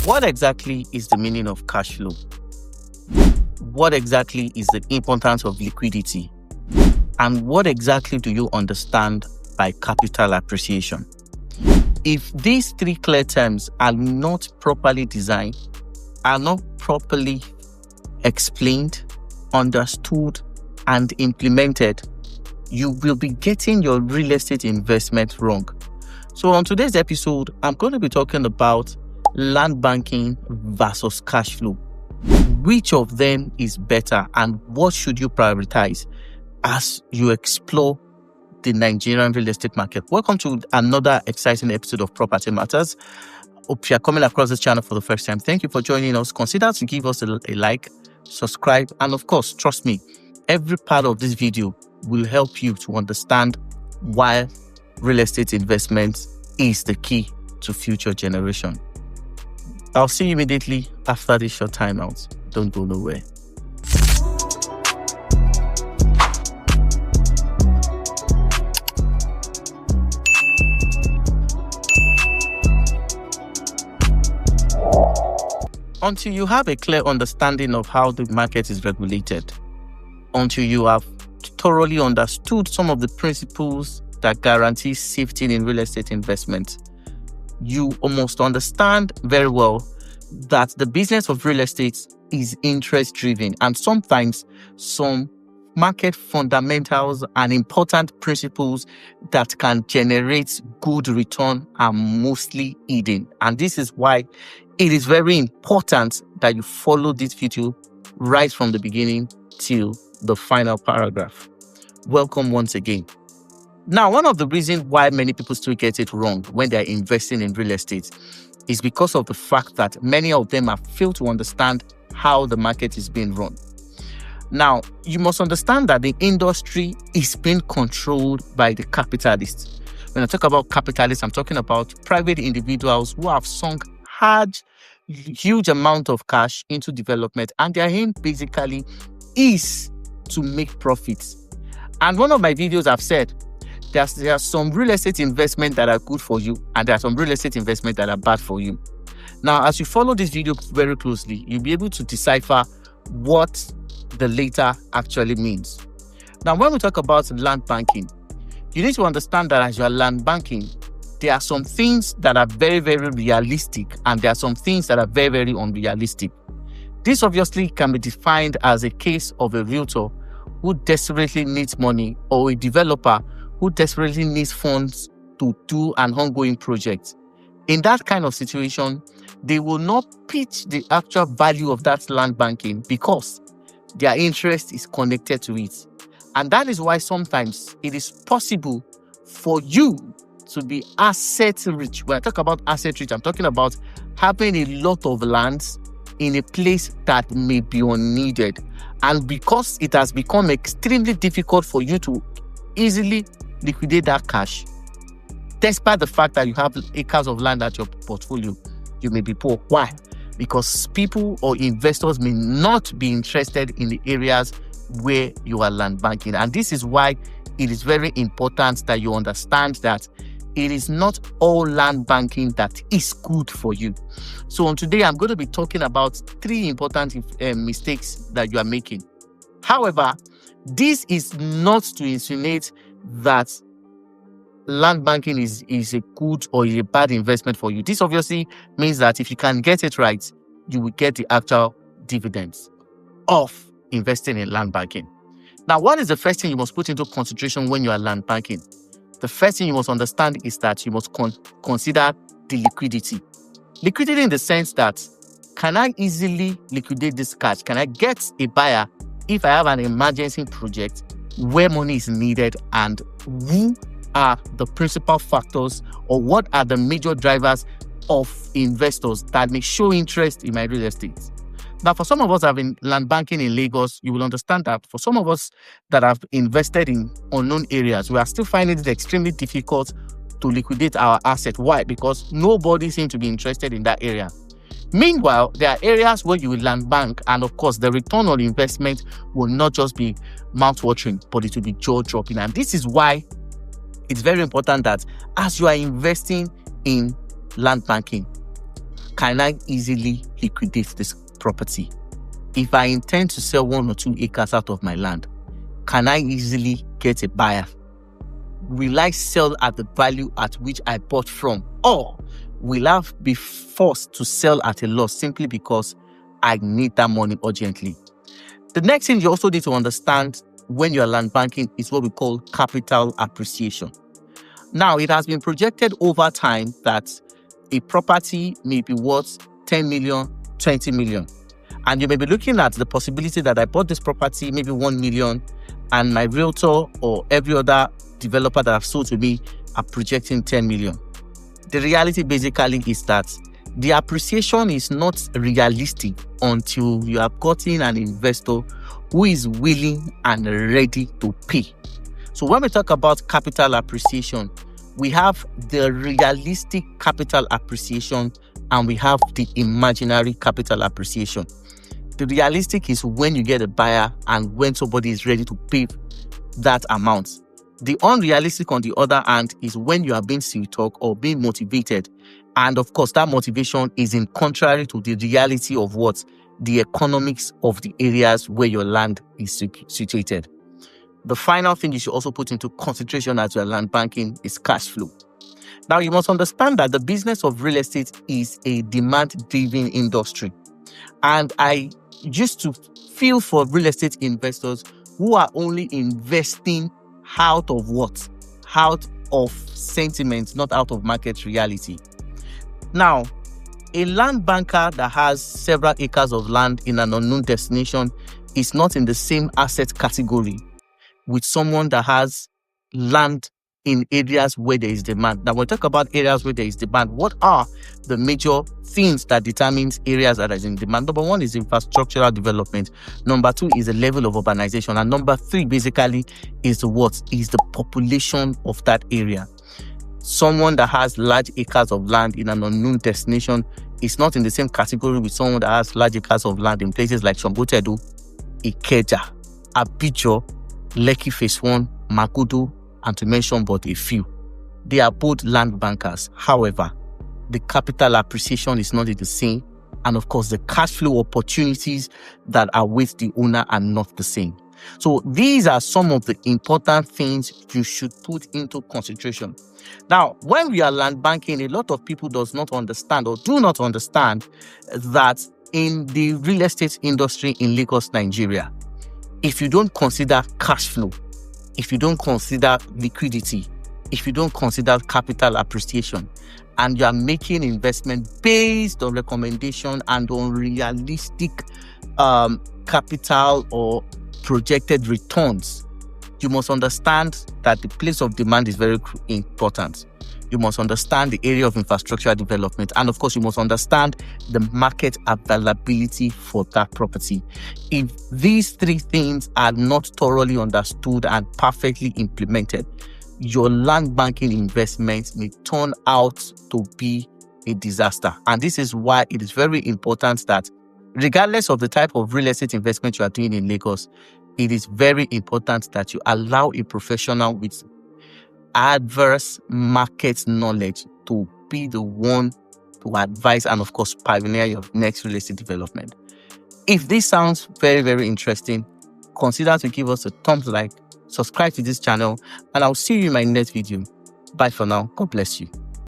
What exactly is the meaning of cash flow? What exactly is the importance of liquidity? And what exactly do you understand by capital appreciation? If these three clear terms are not properly designed, are not properly explained, understood, and implemented, you will be getting your real estate investment wrong. So on today's episode, I'm going to be talking about land banking versus cash flow. Which of them is better and what should you prioritize as you explore the Nigerian real estate market? Welcome to another exciting episode of Property Matters. If you're coming across this channel for the first time, thank you for joining us. Consider to give us a like, subscribe, and of course, trust me, every part of this video will help you to understand why real estate investment is the key to future generation. I'll see you immediately after this short timeout. Don't go nowhere. Until you have a clear understanding of how the market is regulated, until you have thoroughly understood some of the principles that guarantee safety in real estate investment, you must understand very well that the business of real estate is interest driven, and sometimes some market fundamentals and important principles that can generate good return are mostly hidden. And this is why it is very important that you follow this video right from the beginning till the final paragraph. Welcome once again. Now, one of the reasons why many people still get it wrong when they're investing in real estate is because of the fact that many of them have failed to understand how the market is being run. Now, you must understand that the industry is being controlled by the capitalists. When I talk about capitalists, I'm talking about private individuals who have sunk huge amount of cash into development, and their aim basically is to make profits. And one of my videos I've said, there are some real estate investments that are good for you, and there are some real estate investments that are bad for you. Now, as you follow this video very closely, you'll be able to decipher what the latter actually means. Now, when we talk about land banking, you need to understand that as you are land banking, there are some things that are very, very realistic, and there are some things that are very, very unrealistic. This obviously can be defined as a case of a realtor who desperately needs money, or a developer who desperately needs funds to do an ongoing project. In that kind of situation, they will not pitch the actual value of that land banking because their interest is connected to it. And that is why sometimes it is possible for you to be asset rich. When I talk about asset rich, I'm talking about having a lot of lands in a place that may be unneeded. And because it has become extremely difficult for you to easily liquidate that cash, despite the fact that you have acres of land at your portfolio, you may be poor. Why? Because people or investors may not be interested in the areas where you are land banking. And this is why it is very important that you understand that it is not all land banking that is good for you. So on today, I'm going to be talking about three important mistakes that you are making. However, this is not to insinuate that land banking is a good or a bad investment for you. This obviously means that if you can get it right, you will get the actual dividends of investing in land banking. Now, what is the first thing you must put into consideration when you are land banking? The first thing you must understand is that you must consider the liquidity. Liquidity in the sense that, can I easily liquidate this cash? Can I get a buyer if I have an emergency project where money is needed, and who are the principal factors or what are the major drivers of investors that may show interest in my real estate? Now, for some of us that have been land banking in Lagos, you will understand that for some of us that have invested in unknown areas, we are still finding it extremely difficult to liquidate our asset. Why? Because nobody seems to be interested in that area. Meanwhile, there are areas where you will land bank, and of course, the return on investment will not just be mouth-watering, but it will be jaw-dropping. And this is why it's very important that as you are investing in land banking, can I easily liquidate this property? If I intend to sell 1 or 2 acres out of my land, can I easily get a buyer? Will I sell at the value at which I bought from? Or will I be forced to sell at a loss simply because I need that money urgently? The next thing you also need to understand when you're land banking is what we call capital appreciation. Now, it has been projected over time that a property may be worth 10 million, 20 million. And you may be looking at the possibility that I bought this property maybe 1 million, and my realtor or every other developer that have sold to me are projecting 10 million. The reality basically is that the appreciation is not realistic until you have gotten an investor who is willing and ready to pay. So when we talk about capital appreciation, we have the realistic capital appreciation and we have the imaginary capital appreciation. The realistic is when you get a buyer and when somebody is ready to pay that amount. The unrealistic, on the other hand, is when you are being sweet talk or being motivated. And of course, that motivation is in contrary to the reality of what the economics of the areas where your land is situated. The final thing you should also put into consideration as your land banking is cash flow. Now, you must understand that the business of real estate is a demand-driven industry. And I used to feel for real estate investors who are only investing out of what? Out of sentiment, not out of market reality. Now, a land banker that has several acres of land in an unknown destination is not in the same asset category with someone that has land in areas where there is demand. Now, when we talk about areas where there is demand, what are the major things that determines areas that are in demand? Number 1 is infrastructural development. Number 2 is the level of urbanization. And number 3 basically is the population of that area. Someone that has large acres of land in an unknown destination is not in the same category with someone that has large acres of land in places like Shombotedu, Ikeja, Abijo, Lekki Phase 1, Magodo, and to mention but a few. They are both land bankers. However, the capital appreciation is not the same. And of course, the cash flow opportunities that are with the owner are not the same. So these are some of the important things you should put into consideration. Now, when we are land banking, a lot of people do not understand that in the real estate industry in Lagos, Nigeria, if you don't consider cash flow, if you don't consider liquidity, if you don't consider capital appreciation, and you are making investment based on recommendation and on realistic capital or projected returns, you must understand that the place of demand is very important. You must understand the area of infrastructure development. And of course, you must understand the market availability for that property. If these 3 things are not thoroughly understood and perfectly implemented, your land banking investment may turn out to be a disaster. And this is why it is very important that regardless of the type of real estate investment you are doing in Lagos, it is very important that you allow a professional with adverse market knowledge to be the one to advise and of course pioneer your next real estate development. If this sounds very, very interesting, consider to give us a thumbs like, subscribe to this channel, and I'll see you in my next video. Bye for now. God bless you.